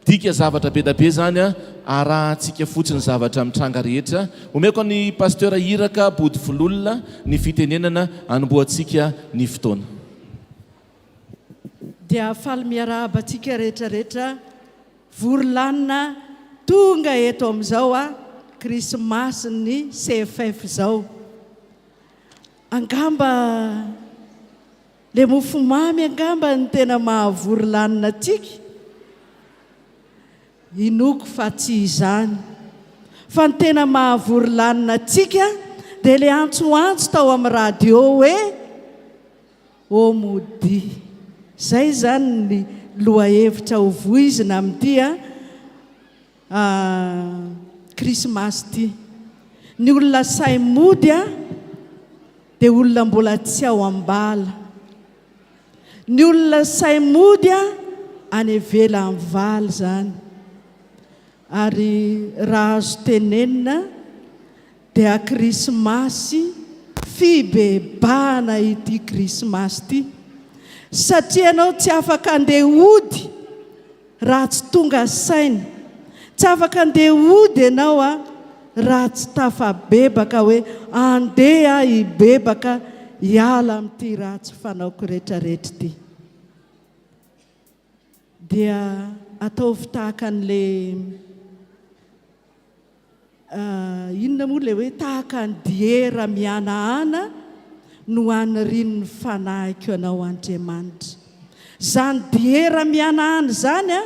dika zavatra be da be zany a arahantsika fotsiny zavatra mitranga rehetra omeko ny pasteur iraka body vololona ny fitenenana anomboantsika ny fotoana dia faly miarabantsika rehetrarehetra vorolanina tonga eto amin'izao a krismasy ny CFF zao angamba le mofomamy angamba ny tena mahavorolanina atsika inoko fa tsy izany fa ny tena mahavorolanina atsika dia le antsoantso tao amin'ny radio hoe omody zay zany ny lohahevitra hovoizina amin'ity krismasy ity ny olona say mody dia olona mbola tsy ao ambala ny olona say mody any evela amin'ny valy zany ary raha azo tenenina dia krismasy fibebahana ity krismasy ity satria anao tsy afaka andeha ody raha tsy tonga sainy tsy afaka andeha ody ianao raha tsy tafabebaka hoe andeha hibebaka hiala amin'ity raha tsy fanaoko rehetrarehetra ity dia ataovy tahaka an'le inona moa le hoe tahaka ny diera mianahana no anirin'ny fanahiko anao Andriamanitra zany diera mianahana zany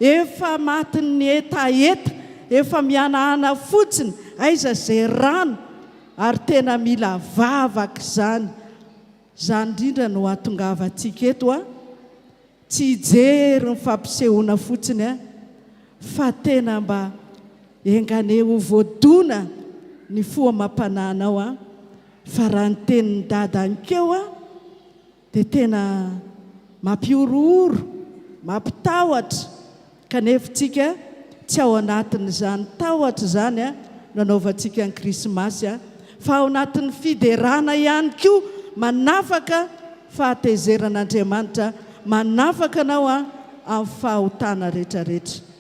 efa matin'ny etaeta efa mianahana fotsiny aiza zay rano ary tena mila vavaka zany indrindra no atongavantsika eto tsy hijery ny fampisehoana fotsiny fa tena mba engane ho voadona ny foamam-pananao fa raha ny tenin'ny dadankeo dia tena mampiorooro mampitahotra kanefa tsika tsy ao anatin'izany tahotra zany nanaovantsika ny krismasy fa ao anatin'ny fiderana ihany koa manafaka fahatezeran'Andriamanitra manafaka anao amin'ny fahotana rehetrarehetra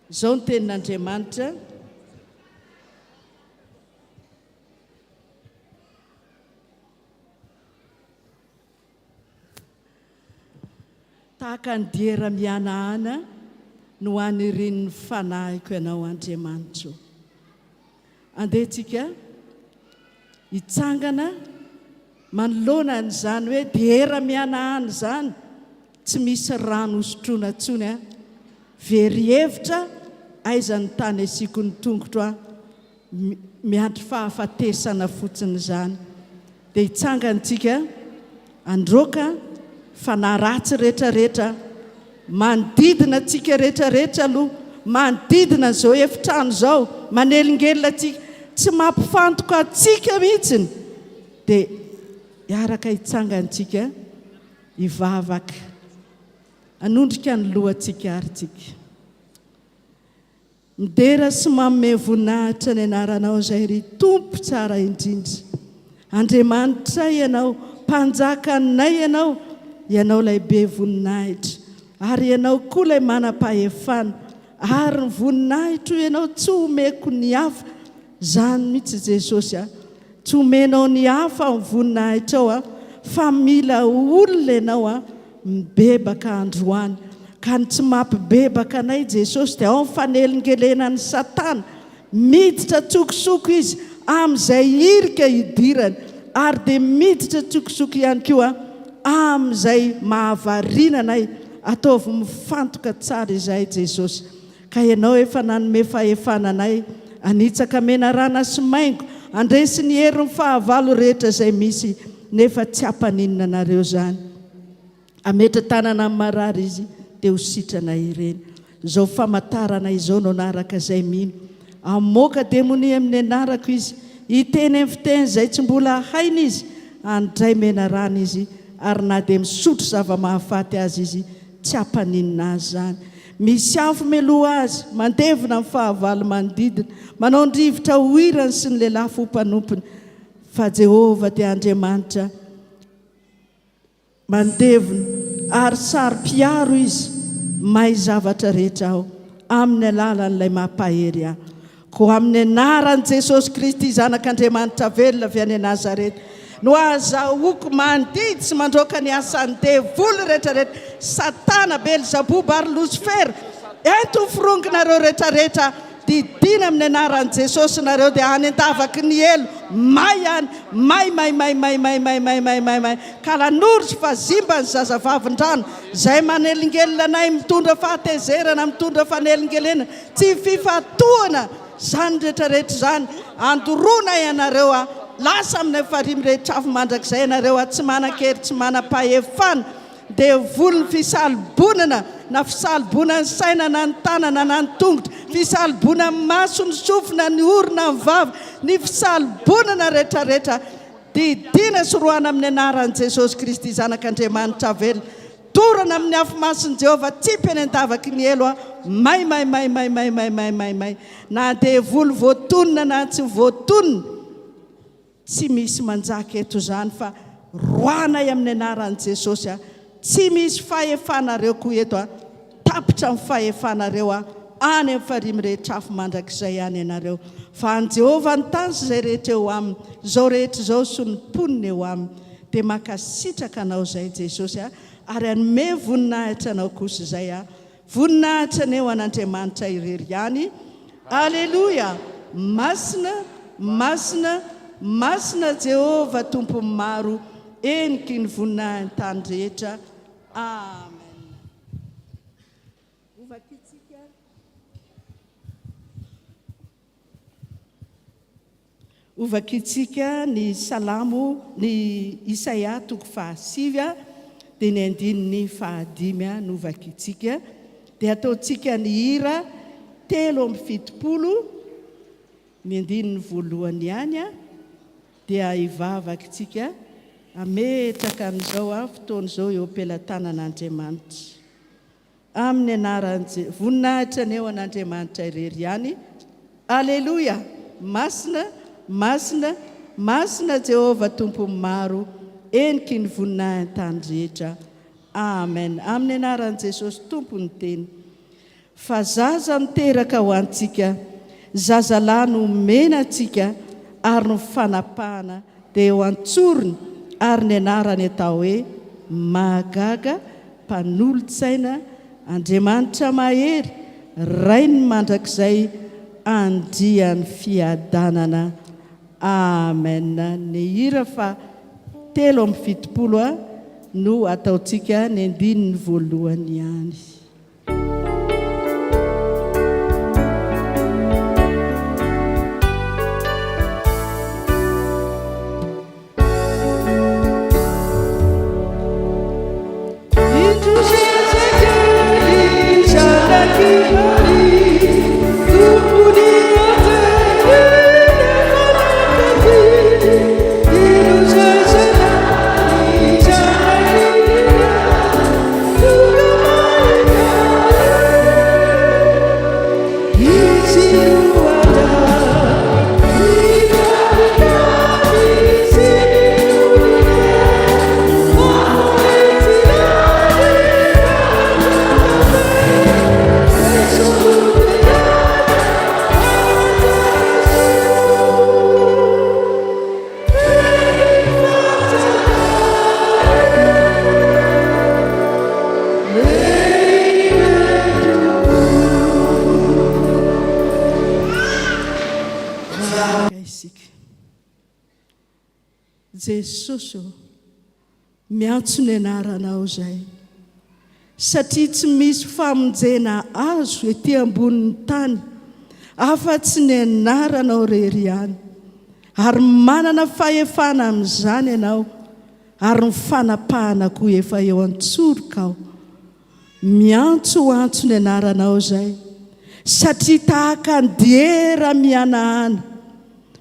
zao ny tenin'Andriamanitra tahaka ny diera mianahana no anirin'ny fanahiko ianao Andriamanitra andehantsika hitsangana manoloana an'izany hoe diera mianahana zany tsy misy rano hosotroana ntsony very hevitra aiza ny tany asiko ny tongotra miandry fahafatesana fotsiny zany dia hitsangantsika androka fa na ratsy rehetrarehetra manodidina atsika rehetrarehetra aloha manodidina zao efitrano zao manelingelina atsika tsy mampifantoka atsika mihitsiny dia hiaraka hitsangantsika hivavaka anondrika ny lohantsika arytsika midera sy manome voninahitra ny anaranao zay ry tompo tsara indrindra Andriamanitra ianao mpanjakanay ianao lay be voninahitra ary ianao koa lay manam-pahefana ary ny voninahitra ianao tsy homeko ny hafa zany mihitsy Jesosy tsy homenao ny hafa ny voninahitra ao fa mila olona ianao mibebaka androany ka ny tsy mampibebaka anay Jesosy dia ao mifanelingelena ny Satana miditra tsokosoko izy amin'izay irika hidirany ary dia miditra tsokosoko ihany koa amin'izay mahavariana anay ataovy mifantoka tsara izay Jesosy ka ianao efa nanome fahefana anay anitsaka menarana sy maingo andresy ny herin'ny fahavalo rehetra izay misy nefa tsy hampaninina anareo zany ametra tanana amin'ny marary izy dia ho sitrana ireny zao famantarana izao no anaraka izay mino amoaka demonia amin'ny anarako izy hiteny amin'ny fiteny izay tsy mbola hainy izy andray menarana izy ary na dia misotro zava-mahafaty azy izy tsy hampaninina azy zany misy afo meloa azy mandevina amin'ny fahavalo manodidina manao ndrivotra hoirany sy ny lehilahy fompanompony fa Jehova dia Andriamanitra mandevina ary sary-piaro izy mahay zavatra rehetra aho amin'ny alalan'ilay mampahery aho ko amin'ny anaran' Jesosy Kristy zanak'Andriamanitra velona avy any Nazareta no azahoako mandidy sy mandroaka ny asan'ny devoly rehetrarehetra Satana Belzebuba ary Lucifer ento firongonareo rehetrarehetra didina amin'ny anaran'i Jesosy nareo dia any an-tavaky ny elo may any may ka lanoro sy fazimba ny zazavavin-drano zay manelingelina anay mitondra fahatezerana mitondra fanelingelena tsy fifatoana zany rehetrarehetra zany andorona ianareo a lasa amin'ny farimy rehetra avy mandrakizay ianareo a tsy manan-kery tsy manam-pahefana dia volony fisalibonana na fisalibonany sainana ny tanana na ny tongotra fisalibona ny maso ny sofina ny orona ny vava ny fisalibonana rehetrarehetra didina soroana amin'ny anaran'i Jesosy Kristy zanak'Andriamanitra velona torana amin'ny afomason'i Jehovah tsipy any an-tavaky ny elo a may na devoly voatonona na tsy voatonona tsy misy manjaka eto zany fa roanay amin'ny anaran'i Jesosy a tsy misy fahefanareo koa eto a tapitra amin'ny fahefanareo a any amin'ny farimy rehetra afo mandrakizay any ianareo fa an Jehovah ny tany sy zay rehetra eo aminy zao rehetra zao sy ny ponina eo aminy dia makasitraka anao zay Jesosy a ary anome voninahitra anao kosa zay a voninahitra aneo an'Andriamanitra irery ihany aleloia masina Jehovah tompo maro eniky ny voninahiny tany rehetra amen. Ovakitsika ny salamo ny Isaia toko 7 dia ny andininy 5 no ovakitsika dia ataotsika ny hira 7:70 ny andininy 1 ihany a dia ivavakitsika ametraka amin'izao a fotoana izao eo am-pelantanan'Andriamanitra amin'ny anaran'ny voninahitra aneo an'Andriamanitra irery ihany aleloia masina Jehovah tompo maro eniky ny voninahiny tany rehetra amen amin'ny anaran'i Jesosy tompony teny fa zaza miteraka ho antsika zazalahy no mena antsika ary no fanapahana dia eo antsorony ary ny anarany atao hoe mahagaga mpanolotsaina Andriamanitra mahery rainy mandrakizay andrian'ny fiadanana amen. Ny hira fa 7:70 no ataotsika ny andininy 1 ihany. Jesosy miantso ny anaranao zay satria tsy misy famonjena azo ety ambonin'ny tany afa-tsy ny anaranao rery ihany ary manana fahefana amin'izany ianao ary ny fanapahana koa efa eo antsoroka ao miantso ny anaranao zay satria tahaka ny diera mianahana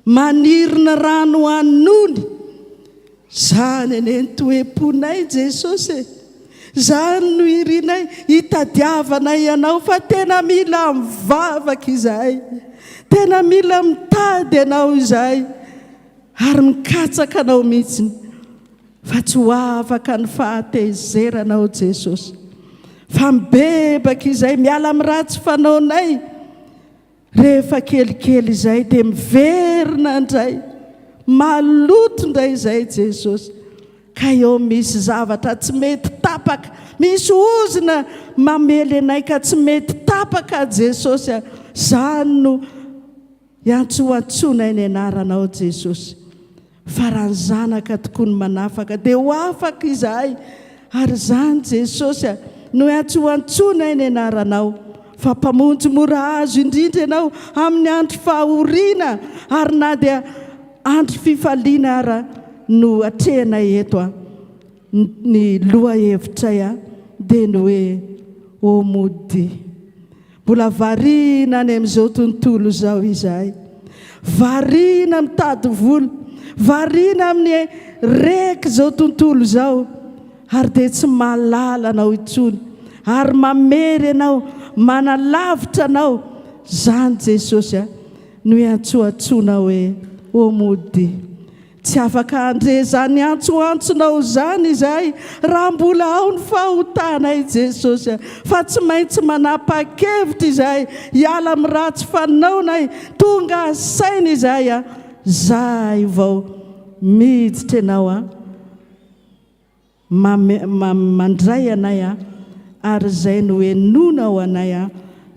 manirina rano anony zany eny toeponay Jesosy zany no irinay hitadiavanay ianao fa tena mila mivavaka izahay tena mila mitady ianao izahay ary mikatsaka anao mihitsiny fa tsy ho afaka ny fahatezeranao Jesosy fa mibebaka izay miala amin'ny ratsy fanaonay rehefa kelikely izay dia miverina indray maloto indray izay Jesosy ka eo misy zavatra tsy mety tapaka misy ozina mamely anay ka tsy mety tapaka Jesosy zany no iantsoantsonay ny anaranao Jesosy fa raha ny zanaka tokoa ny manafaka dia ho afaka izahay ary zany Jesosy no iantsoantsonay ny anaranao fa mpamonjy mora azo indrindra ianao amin'ny andro fahoriana ary na dia andro fifaliana ara no atrehanay eto ny loha hevitray dia ny hoe o mody mbola variana any amin'izao tontolo izao izahay variana mitady vola variana amin'ny reka izao tontolo izao ary dia tsy mahalala anao intsony ary mamery anao manalavitra anao zany Jesosy no iantsoantsona hoe o mody tsy afaka andre zany antsoantsonao zany izahay raha mbola ao ny fahotanay Jesosy fa tsy maintsy manapa-kevitra izahay hiala amin'ny ratsy fanaonay tonga saina izahay zahay vao miditra ianao mandray anay ary zay no henona ao anay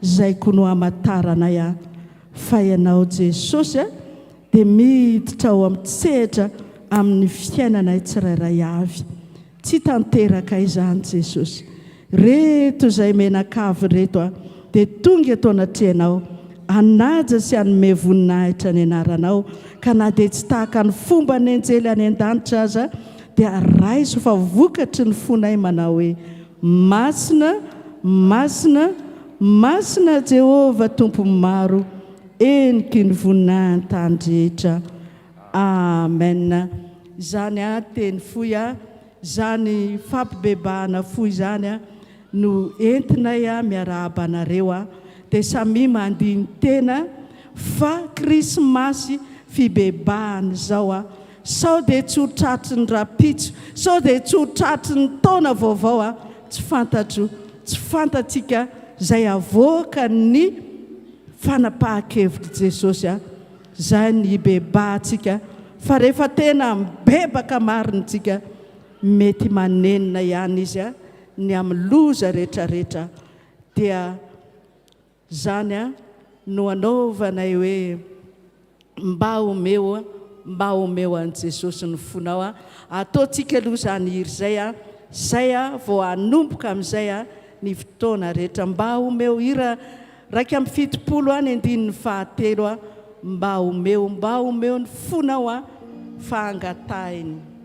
zay koa no hamatarana fa ianao Jesosy dia miditra ao amin'ny tsehatra amin'ny fiainanay tsirairay avy tsy tanteraka izany Jesosy reto izay menakavy reto dia tonga eto anatrehanao anaja sy hanome voninahitra ny anaranao ka na dia tsy tahaka ny fomba ny anjely any an-danitra aza dia raiso fa vokatry ny fonay manao hoe masina masina masina Jehova tompo maro eniky ny voninahiny tany rehetra amen zany teny foy zany fampibebahana foy zany no entinay miarahaba anareo dia samy mandiny tena fa krismasy fibebahana zao sao dia tsy ho tratry ny rapitso sao dia tsy ho tratry ny taona vaovao tsy fantatsika zay avoaka ny fanapahan-kevitra Jesosy zay ny ibebahantsika fa rehefa tena mibebaka marintsika mety manenina ihany izy ny amin'ny loza rehetrarehetra dia zany no anaovanay hoe mba omeo an Jesosy ny fonao ataontsika aloha zany iry zay vao hanomboka amin'izay ny fotoana rehetra mba omeo ira raika amin'ny fitopolo any andininy fahatelo mba omeo ny fonao fahangatahiny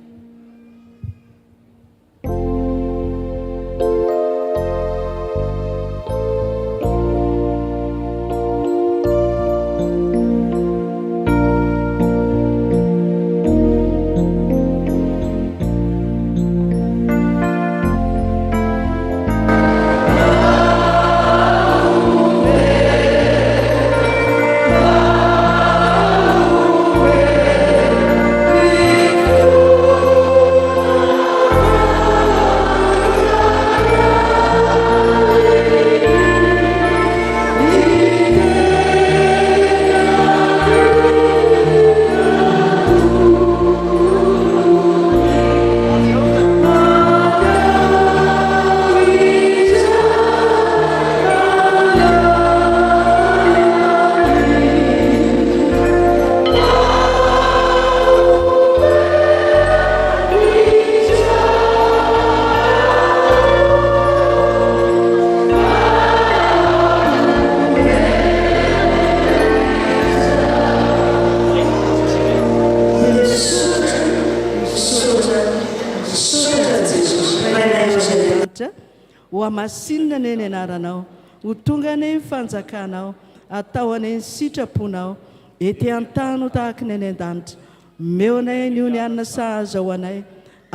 ho amasinina ny eny anaranao ho tonga ny fanjakanao atao any ny sitraponao ety an-tany ho tahaka ny any an-danitra meo anay ny ony anina sahaza ho anay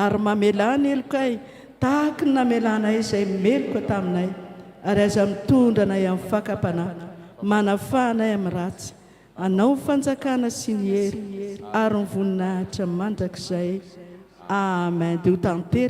ary mamelana elokay tahaka ny namelanay izay meloka taminay ary aza mitondra anay amin'ny fakapana manafahanay amin'ny ratsy anao ny fanjakana sy ny hery ary ny voninahitra mandrakizay amen dia ho tantera